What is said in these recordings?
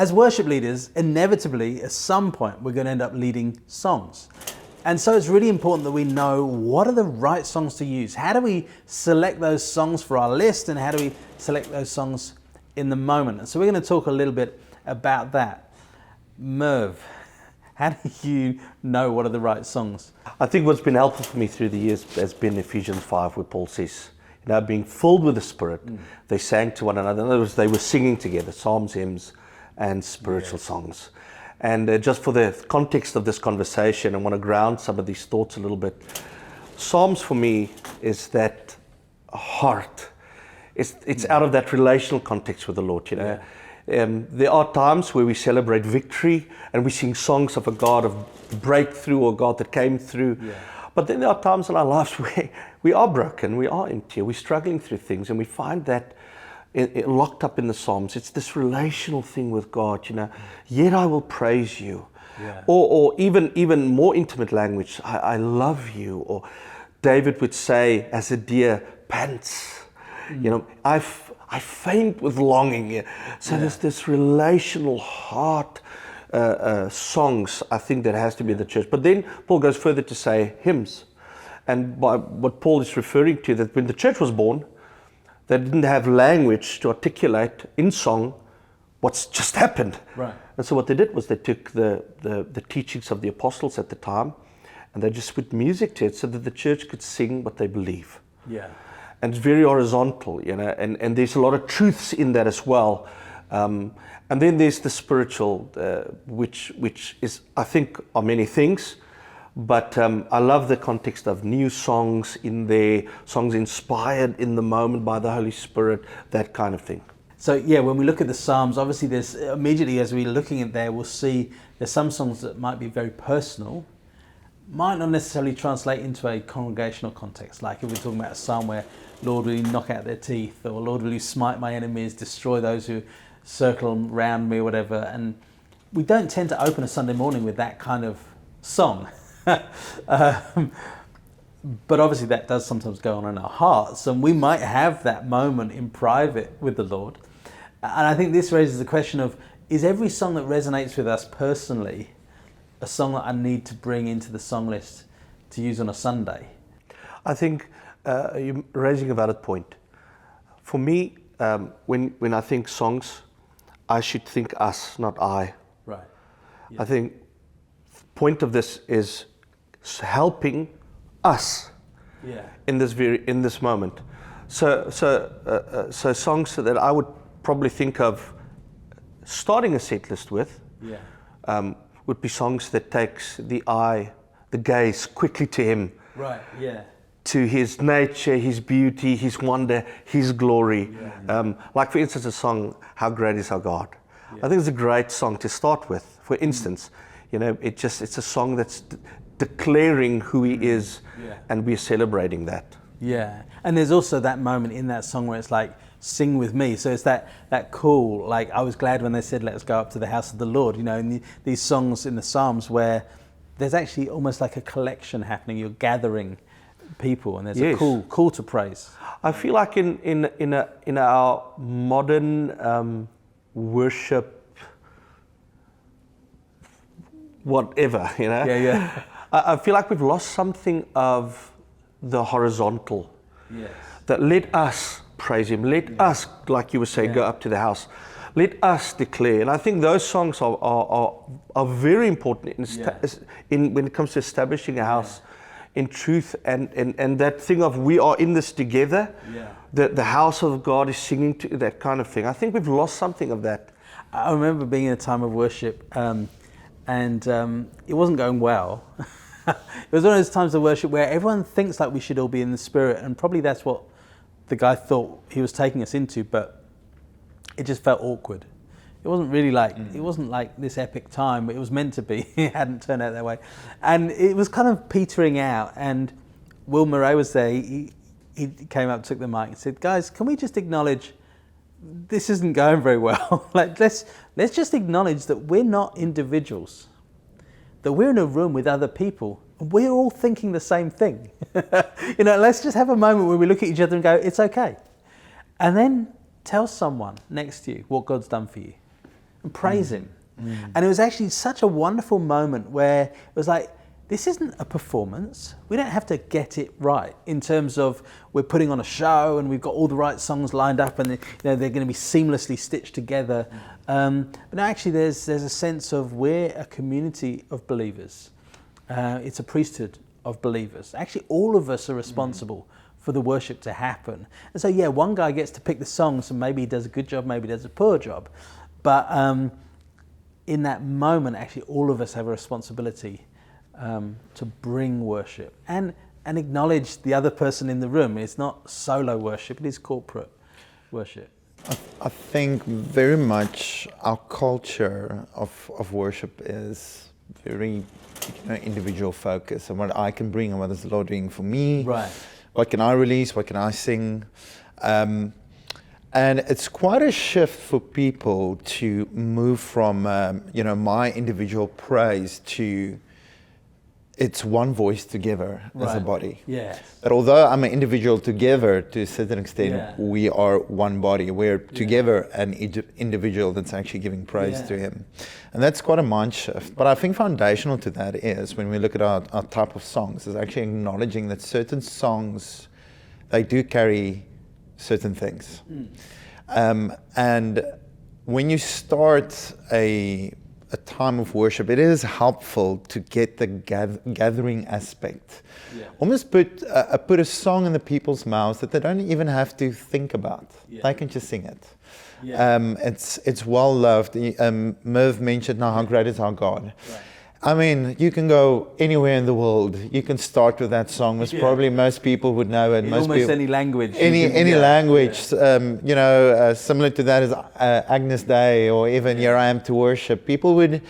as worship leaders, inevitably, at some point, we're going to end up leading songs. And so it's really important that we know what are the right songs to use. How do we select those songs for our list, and how do we select those songs in the moment? And so we're going to talk a little bit about that. Merv, how do you know what are the right songs? I think what's been helpful for me through the years has been Ephesians 5, where Paul says, being filled with the Spirit, they sang to one another. In other words, they were singing together, psalms, hymns, and spiritual songs. And just for the context of this conversation, I want to ground some of these thoughts a little bit. Psalms for me is that heart. It's out of that relational context with the Lord, There are times where we celebrate victory and we sing songs of a God of breakthrough or God that came through. Yeah. But then there are times in our lives where we are broken, we are empty, we're struggling through things, and we find that locked up in the Psalms. It's this relational thing with God, Yet I will praise you. Yeah. Or even more intimate language, I love you. Or David would say, as a deer pants, I faint with longing. So there's this relational heart songs, I think, that has to be in the church. But then Paul goes further to say hymns. And by what Paul is referring to, that when the church was born, they didn't have language to articulate in song what's just happened. Right. And so what they did was they took the teachings of the apostles at the time, and they just put music to it so that the church could sing what they believe. Yeah. And it's very horizontal, and there's a lot of truths in that as well. And then there's the spiritual, which is, I think, are many things. But I love the context of new songs in there, songs inspired in the moment by the Holy Spirit, that kind of thing. So when we look at the Psalms, obviously there's immediately, as we're looking at there, we'll see there's some songs that might be very personal, might not necessarily translate into a congregational context. Like if we're talking about a psalm where, Lord, will you knock out their teeth, or Lord, will you smite my enemies, destroy those who circle around me, or whatever. And we don't tend to open a Sunday morning with that kind of song. But obviously that does sometimes go on in our hearts, and we might have that moment in private with the Lord. And I think this raises the question of, is every song that resonates with us personally a song that I need to bring into the song list to use on a Sunday? I think you're raising a valid point. For me, when I think songs, I should think us, not I. Right. Yeah. I think the point of this is helping us in this moment. So songs that I would probably think of starting a set list with would be songs that takes the eye, the gaze quickly to Him. Right. Yeah. To His nature, His beauty, His wonder, His glory. Yeah. Like for instance, a song, "How Great Is Our God." Yeah. I think it's a great song to start with. For instance, it's a song that's declaring who He is, and we're celebrating that. Yeah, and there's also that moment in that song where it's like, sing with me. So it's that cool, like, I was glad when they said, let us go up to the house of the Lord, in these songs in the Psalms where there's actually almost like a collection happening. You're gathering people, and there's a call to praise. I feel like in our modern worship, whatever, I feel like we've lost something of the horizontal. Yes. That let us praise Him, let us, like you were saying, go up to the house. Let us declare. And I think those songs are very important when it comes to establishing a house in truth, and that thing of we are in this together, the house of God is singing to that kind of thing. I think we've lost something of that. I remember being in a time of worship, and it wasn't going well. It was one of those times of worship where everyone thinks like we should all be in the Spirit, and probably that's what the guy thought he was taking us into, but it just felt awkward. It wasn't really like, it wasn't like this epic time, but it was meant to be. It hadn't turned out that way. And it was kind of petering out, and Merwe was there. He came up, took the mic and said, guys, can we just acknowledge this isn't going very well? Like, let's just acknowledge that we're not individuals, that we're in a room with other people, and we're all thinking the same thing. Let's just have a moment where we look at each other and go, it's okay. And then tell someone next to you what God's done for you. and praise Him. And it was actually such a wonderful moment where it was like, this isn't a performance. We don't have to get it right in terms of we're putting on a show and we've got all the right songs lined up and they're going to be seamlessly stitched together. But no, actually there's a sense of we're a community of believers. It's a priesthood of believers. Actually, all of us are responsible for the worship to happen. And so, yeah, one guy gets to pick the songs and maybe he does a good job, maybe he does a poor job. But in that moment, actually, all of us have a responsibility to bring worship and acknowledge the other person in the room. It's not solo worship, it is corporate worship. I think very much our culture of worship is very individual focus and what I can bring and what is the Lord doing for me. Right. What can I release? What can I sing? And it's quite a shift for people to move from my individual praise to it's one voice together as a body. Yes. But although I'm an individual together to a certain extent, we are one body. We're together an individual that's actually giving praise to Him. And that's quite a mind shift. But I think foundational to that is when we look at our type of songs, is actually acknowledging that certain songs, they do carry certain things. And when you start a time of worship, it is helpful to get the gathering aspect. Almost put a song in the people's mouths that they don't even have to think about. They can just sing it. It's well loved. Merv mentioned now how great is our God. I mean, you can go anywhere in the world. You can start with that song, which probably most people would know it. In almost people, any language. Any language. Similar to that is Agnus Dei, or even Here I Am to Worship. People would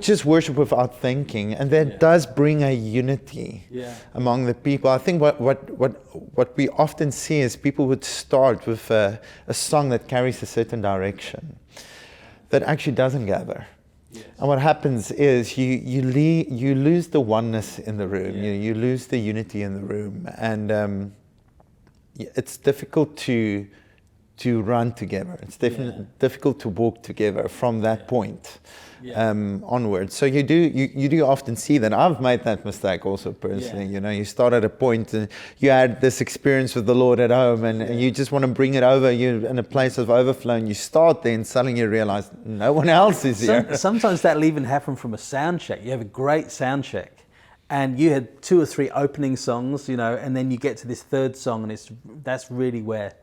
just worship without thinking, and that does bring a unity among the people. I think what we often see is people would start with a song that carries a certain direction that actually doesn't gather. And what happens is you lose the oneness in the room. You lose the unity in the room, and it's difficult to run together. It's definitely difficult to walk together from that point onwards. So you do often see that. I've made that mistake also personally. You start at a point and you had this experience with the Lord at home, and you just want to bring it over. You're in a place of overflow, and you start there, and suddenly you realize no one else is here. Sometimes that'll even happen from a sound check. You have a great sound check, and you had 2 or 3 opening songs, and then you get to this third song, and that's really where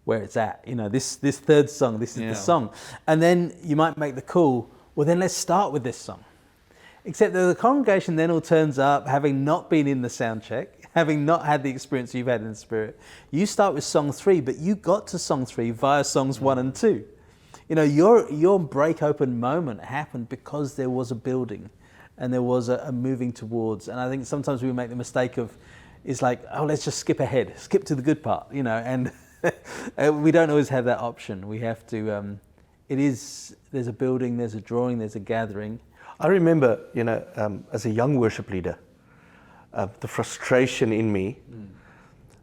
it's at. This third song, this is the song, and then you might make the call. Well, then let's start with this song. Except that the congregation then all turns up, having not been in the sound check, having not had the experience you've had in the Spirit. You start with song 3, but you got to song 3 via songs 1 and 2. Your break open moment happened because there was a building and there was a moving towards. And I think sometimes we make the mistake of, it's like, oh, let's just skip ahead, skip to the good part, and we don't always have that option. We have to... there's a building, there's a drawing, there's a gathering. I remember, as a young worship leader, the frustration in me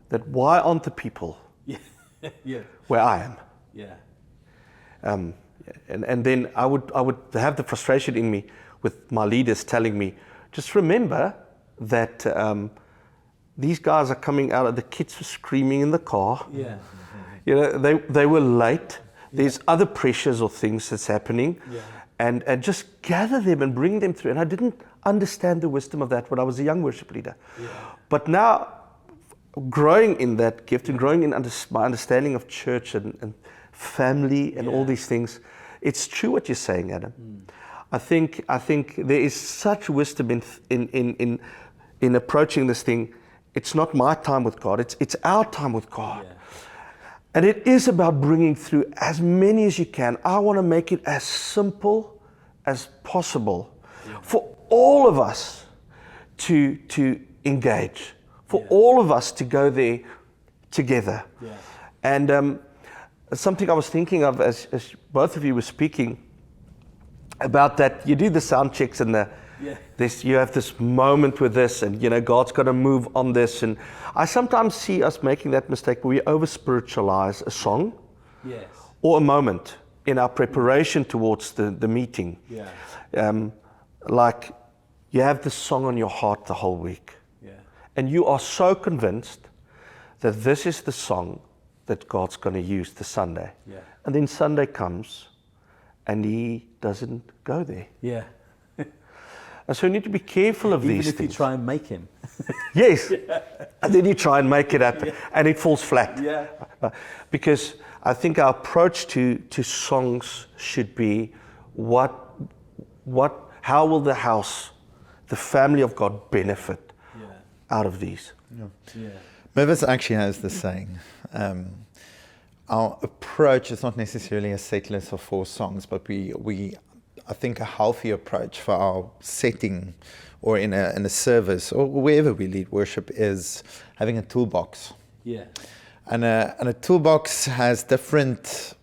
that why aren't the people where I am? And then I would have the frustration in me with my leaders telling me, just remember that these guys are coming out of the kids were screaming in the car. They were late. There's other pressures or things that's happening, and just gather them and bring them through. And I didn't understand the wisdom of that when I was a young worship leader. But now, growing in that gift and growing in my understanding of church and family and all these things, it's true what you're saying, Adam. I think there is such wisdom in approaching this thing. It's not my time with God. It's our time with God. And it is about bringing through as many as you can. I want to make it as simple as possible for all of us to engage, for all of us to go there together. And something I was thinking of as both of you were speaking about that, you do the sound checks and you have this moment with this, and God's going to move on this. And I sometimes see us making that mistake where we over spiritualize a song or a moment. in our preparation towards the meeting. Yeah. Like, you have this song on your heart the whole week. Yeah. And you are so convinced that this is the song that God's going to use this Sunday. Yeah. And then Sunday comes and he doesn't go there. Yeah. And so you need to be careful of Even these if things. you try and make him. Yes. And then you try and make it happen and it falls flat. Yeah. Because I think our approach to songs should be how will the house, the family of God benefit out of these? Yeah. Mervis actually has the saying, our approach is not necessarily a set list of 4 songs, but I think a healthy approach for our setting or in a service or wherever we lead worship is having a toolbox. Yeah. And a toolbox has different,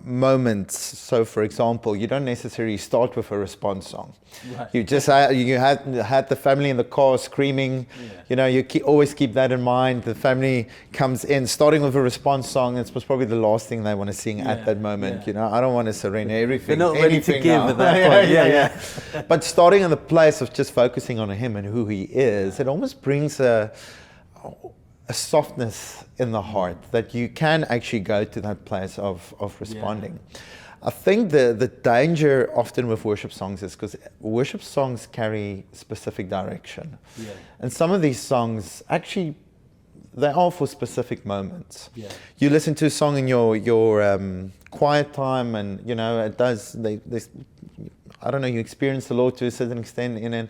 moments. So, for example, you don't necessarily start with a response song. Right. You just you had the family in the car screaming. Yeah. You always keep that in mind. The family comes in, starting with a response song. It's probably the last thing they want to sing at that moment. Yeah. I don't want to surrender everything. They're not ready to give now. at that point. Yeah. But starting in the place of just focusing on him and who he is, it almost brings a softness in the heart that you can actually go to that place of responding. Yeah. I think the danger often with worship songs is because worship songs carry specific direction. Yeah. And some of these songs actually, they are for specific moments. Yeah. You listen to a song in your quiet time and, it does, I don't know, you experience the Lord to a certain extent in it.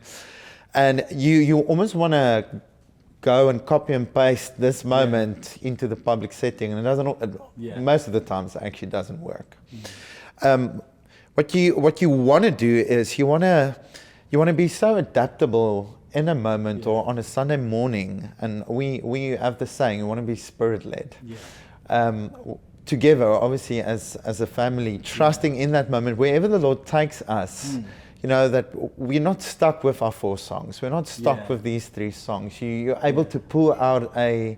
And you almost want to go and copy and paste this moment into the public setting, and it doesn't. Most of the times, it actually doesn't work. What you want to do is you want to be so adaptable in a moment or on a Sunday morning, and we have the saying, we want to be spirit led. Together, obviously, as a family, trusting in that moment wherever the Lord takes us. That we're not stuck with our 4 songs. We're not stuck with these 3 songs. You're able to pull out a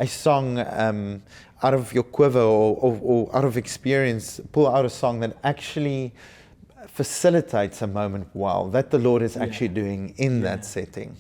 song out of your quiver or out of experience, pull out a song that actually facilitates a moment that the Lord is actually doing in that setting.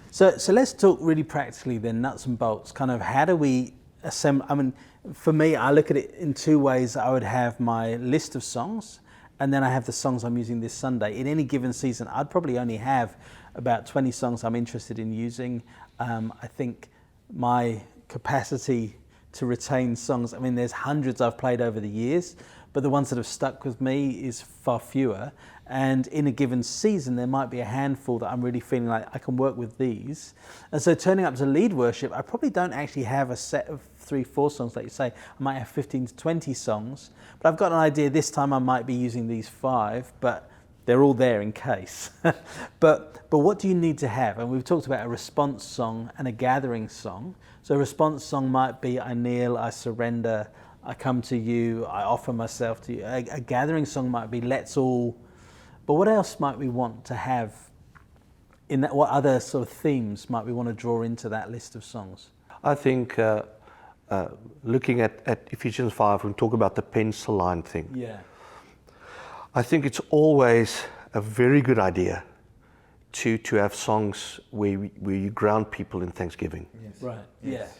So let's talk really practically then, nuts and bolts, kind of how do we assemble? I mean, for me, I look at it in 2 ways. I would have my list of songs, and then I have the songs I'm using this Sunday. In any given season, I'd probably only have about 20 songs I'm interested in using. I think my capacity to retain songs, I mean, there's hundreds I've played over the years, but the ones that have stuck with me is far fewer. And in a given season, there might be a handful that I'm really feeling like I can work with these. And so turning up to lead worship, I probably don't actually have a set of 3-4 songs, like you say. I might have 15 to 20 songs, but I've got an idea this time I might be using these 5, but they're all there in case. But what do you need to have? And we've talked about a response song and a gathering song. So a response song might be, I kneel, I surrender, I come to you, I offer myself to you. A gathering song might be, let's all... But what else might we want to have in that? What other sort of themes might we want to draw into that list of songs? I think looking at Ephesians 5, we talk about the pencil line thing. Yeah. I think it's always a very good idea to have songs where you ground people in thanksgiving. Yes. Right. Yes.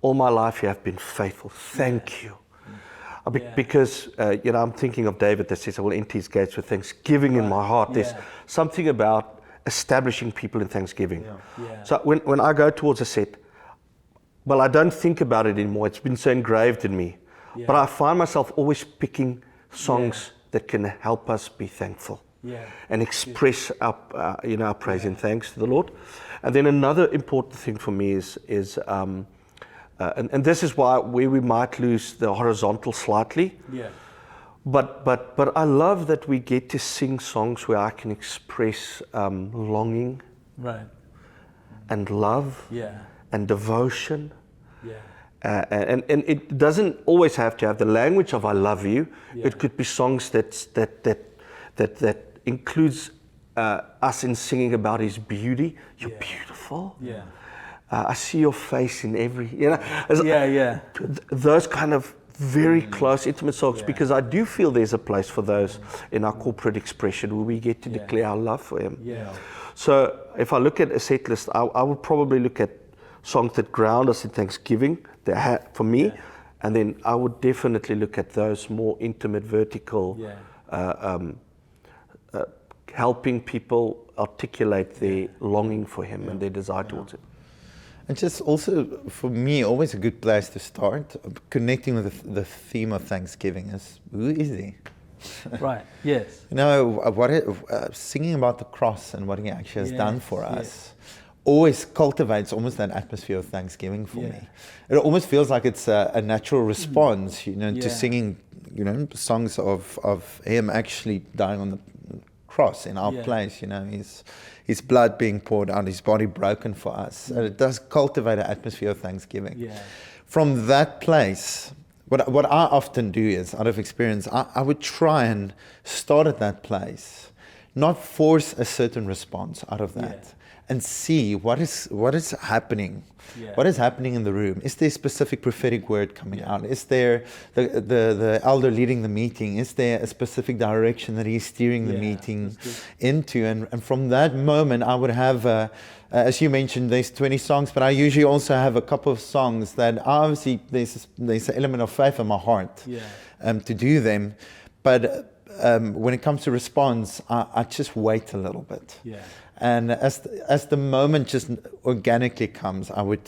All my life you have been faithful. Thank you. Because, I'm thinking of David that says, I will enter his gates with thanksgiving in my heart. There's something about establishing people in thanksgiving. So when I go towards a set, well, I don't think about it anymore. It's been so engraved in me. But I find myself always picking songs that can help us be thankful and express our praise and thanks to the Lord. And then another important thing for me is and this is where we might lose the horizontal slightly. Yeah. But I love that we get to sing songs where I can express longing, right, and love, and devotion. Yeah. And it doesn't always have to have the language of "I love you." Yeah. It could be songs that includes us in singing about His beauty. You're beautiful. Yeah. I see your face in every, those kind of very close, intimate songs, because I do feel there's a place for those in our corporate expression where we get to declare our love for Him. Yeah. So if I look at a set list, I would probably look at songs that ground us in thanksgiving, for me, and then I would definitely look at those more intimate, vertical, helping people articulate their longing for Him and their desire towards Him. And just also, for me, always a good place to start, connecting with the theme of Thanksgiving is, who is He? Right, yes. You know, singing about the cross and what He actually has done for us always cultivates almost that atmosphere of Thanksgiving for me. It almost feels like it's a natural response, you know, to singing, you know, songs of Him actually dying on the cross in our place, you know, his blood being poured out, His body broken for us. And it does cultivate an atmosphere of Thanksgiving. Yeah. From that place, what I often do is, out of experience, I would try and start at that place, not force a certain response out of that, and see what is happening. What is happening in the room? Is there a specific prophetic word coming out? Is there the elder leading the meeting? Is there a specific direction that he's steering the meeting into? And from that moment, I would have, as you mentioned, there's 20 songs, but I usually also have a couple of songs that obviously there's an element of faith in my heart to do them. But when it comes to response, I just wait a little bit. And as the moment just organically comes, I would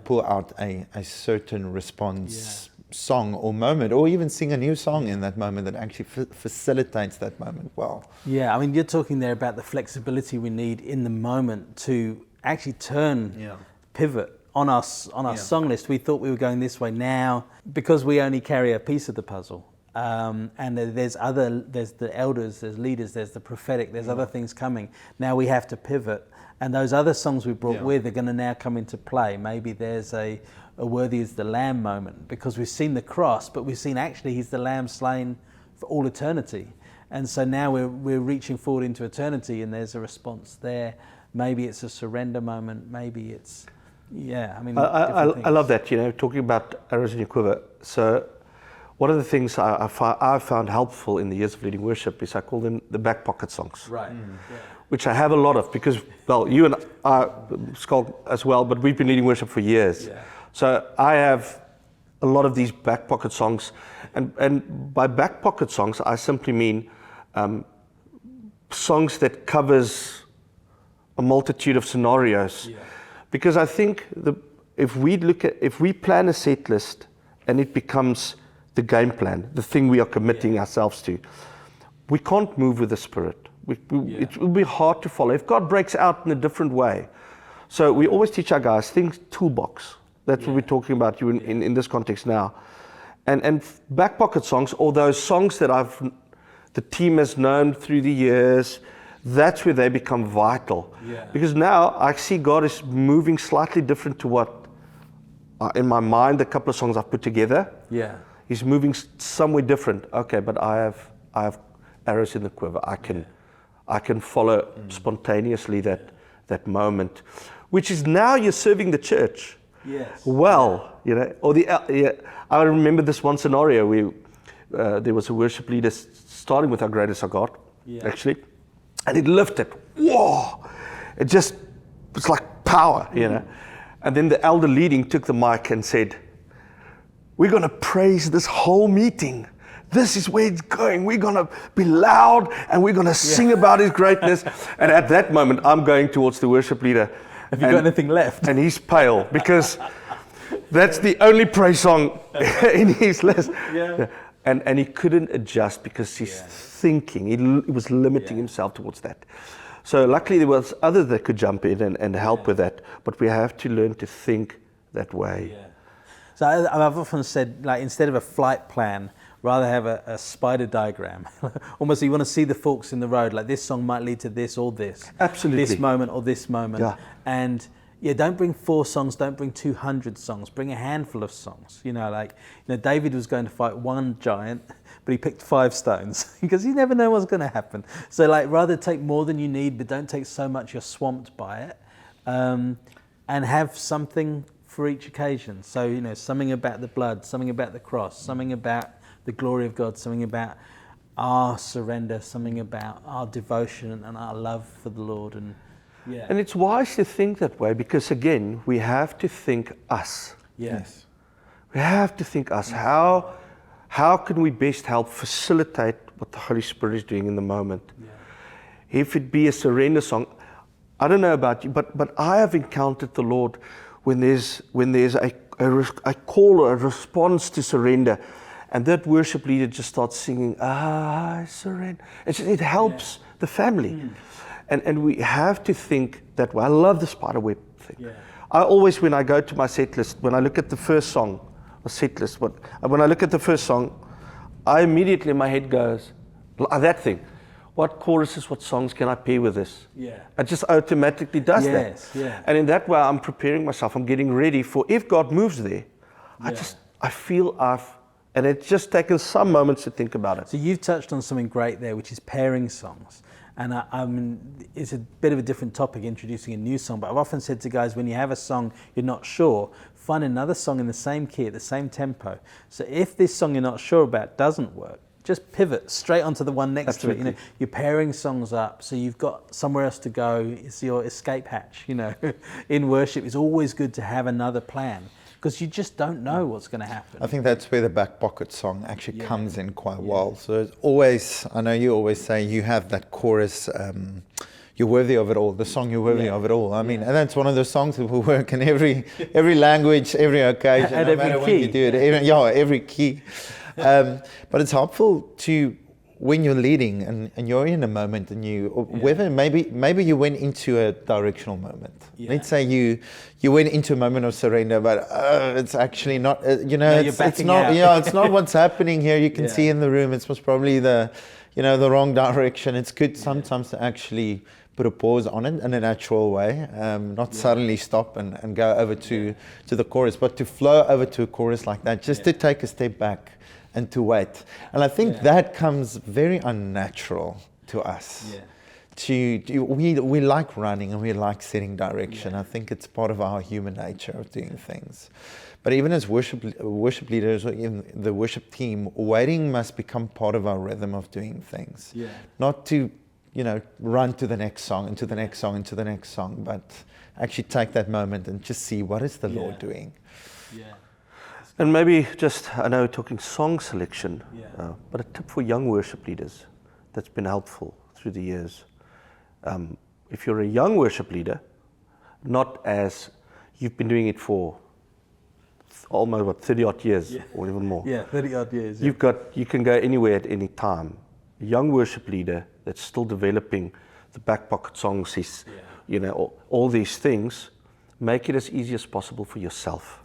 pull out a certain response song or moment, or even sing a new song in that moment that actually facilitates that moment well. Yeah, I mean, you're talking there about the flexibility we need in the moment to actually pivot on our song list. We thought we were going this way now because we only carry a piece of the puzzle. And there's the elders, there's leaders, there's the prophetic, there's other things coming. Now we have to pivot, and those other songs we brought with are going to now come into play. Maybe there's a worthy is the Lamb moment, because we've seen the cross, but we've seen actually He's the Lamb slain for all eternity. And so now we're reaching forward into eternity, and there's a response there. Maybe it's a surrender moment, maybe it's, I mean, I love that, you know, talking about arrows in your quiver. So one of the things I've found helpful in the years of leading worship is I call them the back pocket songs. Right. Which I have a lot of because, well, you and I, Schalk as well, but we've been leading worship for years. So I have a lot of these back pocket songs. And by back pocket songs, I simply mean songs that covers a multitude of scenarios. Because I think if we plan a set list and it becomes the game plan, the thing we are committing ourselves to, we can't move with the Spirit. It will be hard to follow if God breaks out in a different way. So we always teach our guys, think toolbox. That's what we're talking about you in this context now. And back pocket songs, or those songs that the team has known through the years, that's where they become vital. Because now I see God is moving slightly different to what, in my mind, the couple of songs I've put together. He's moving somewhere different. Okay, but I have arrows in the quiver. I can follow spontaneously that moment, which is now you're serving the church. Well, you know. Or I remember this one scenario where there was a worship leader starting with Our Greatest Our God, actually, and it lifted. Whoa! It was like power, you know. And then the elder leading took the mic and said, "We're going to praise this whole meeting. This is where it's going. We're going to be loud and we're going to sing about His greatness." And at that moment, I'm going towards the worship leader. Have you got anything left? And he's pale because that's the only praise song in his list. And he couldn't adjust because he's thinking. He was limiting himself towards that. So luckily there was others that could jump in and help with that. But we have to learn to think that way. So I've often said, like, instead of a flight plan, rather have a spider diagram. Almost you want to see the forks in the road, like this song might lead to this or this. Absolutely. This moment or this moment. And don't bring 4 songs, don't bring 200 songs, bring a handful of songs. David was going to fight one giant, but he picked 5 stones because you never know what's going to happen. So rather take more than you need, but don't take so much you're swamped by it. And have something for each occasion. So, you know, something about the blood, something about the cross, something about the glory of God, something about our surrender, something about our devotion and our love for the Lord. And and it's wise to think that way, because again, we have to think us. Yes. We have to think us. How can we best help facilitate what the Holy Spirit is doing in the moment? If it be a surrender song, I don't know about you, but I have encountered the Lord when there's a call or a response to surrender, and that worship leader just starts singing, I surrender. It helps the family. And we have to think that way. I love the spiderweb thing. I always, when I go to my set list, when I look at the first song, or set list, when I look at the first song, I immediately, my head goes, that thing. What choruses, what songs can I pair with this? It just automatically does that. And in that way, I'm preparing myself. I'm getting ready for, if God moves there, I feel and it's just taken some moments to think about it. So you've touched on something great there, which is pairing songs. And I mean, it's a bit of a different topic, introducing a new song, but I've often said to guys, when you have a song you're not sure, find another song in the same key, at the same tempo. So if this song you're not sure about doesn't work, just pivot straight onto the one next to it. You know, you're pairing songs up, so you've got somewhere else to go. It's your escape hatch. You know, in worship, it's always good to have another plan, because you just don't know what's going to happen. I think that's where the back pocket song actually comes in quite well. So it's always, I know you always say you have that chorus, you're worthy of it all, the song you're worthy of it all. I mean, and that's one of those songs that will work in every language, every occasion, at no every matter key. when you do it. Every key. But it's helpful to, when you're leading and you're in a moment, and whether maybe you went into a directional moment. Let's say you went into a moment of surrender, but it's actually not. It's not. It's not what's happening here. You can see in the room. It's most probably the wrong direction. It's good sometimes to actually put a pause on it in a natural way, not suddenly stop and go over to the chorus, but to flow over to a chorus like that, just to take a step back and to wait. And I think that comes very unnatural to us. We like running and we like setting direction. I think it's part of our human nature of doing things. But even as worship leaders or in the worship team, waiting must become part of our rhythm of doing things. Not to run to the next song and to the next song and to the next song, but actually take that moment and just see, what is the Lord doing. And maybe just, I know we're talking song selection, but a tip for young worship leaders that's been helpful through the years. If you're a young worship leader, not as you've been doing it for almost 30 odd years or even more. 30 odd years. You can go anywhere at any time. A young worship leader that's still developing the back pocket songs, all these things, make it as easy as possible for yourself.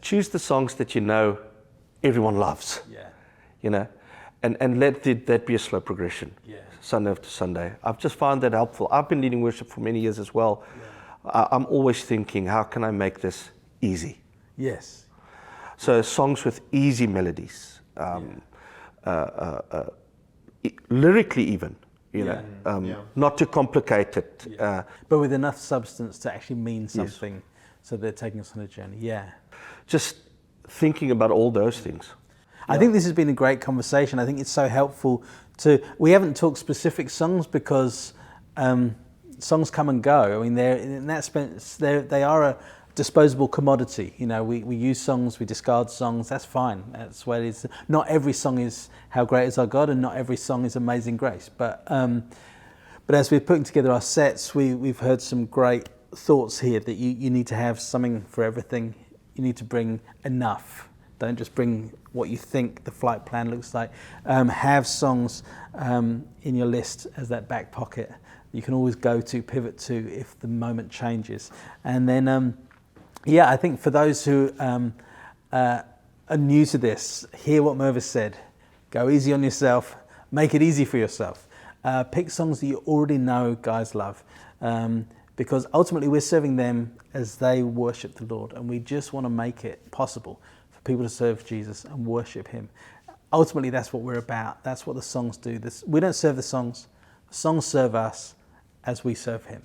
Choose the songs that you know everyone loves. And let that be a slow progression, Sunday after Sunday. I've just found that helpful. I've been leading worship for many years as well. I'm always thinking, how can I make this easy? So songs with easy melodies, lyrically even, not too complicated. But with enough substance to actually mean something, so they're taking us on a journey. Just thinking about all those things. I think this has been a great conversation. I think it's so helpful we haven't talked specific songs because songs come and go. I mean, in that sense, they are a disposable commodity. We use songs, we discard songs, that's fine. That's what it is. Not every song is How Great Is Our God, and not every song is Amazing Grace. But as we're putting together our sets, we've heard some great thoughts here that you need to have something for everything. You need to bring enough. Don't just bring what you think the flight plan looks like. Have songs in your list as that back pocket you can always go to, pivot to if the moment changes. And then, I think for those who are new to this, hear what Mervis said. Go easy on yourself. Make it easy for yourself. Pick songs that you already know guys love. Because ultimately we're serving them as they worship the Lord, and we just want to make it possible for people to serve Jesus and worship Him. Ultimately, that's what we're about. That's what the songs do. We don't serve the songs serve us as we serve Him.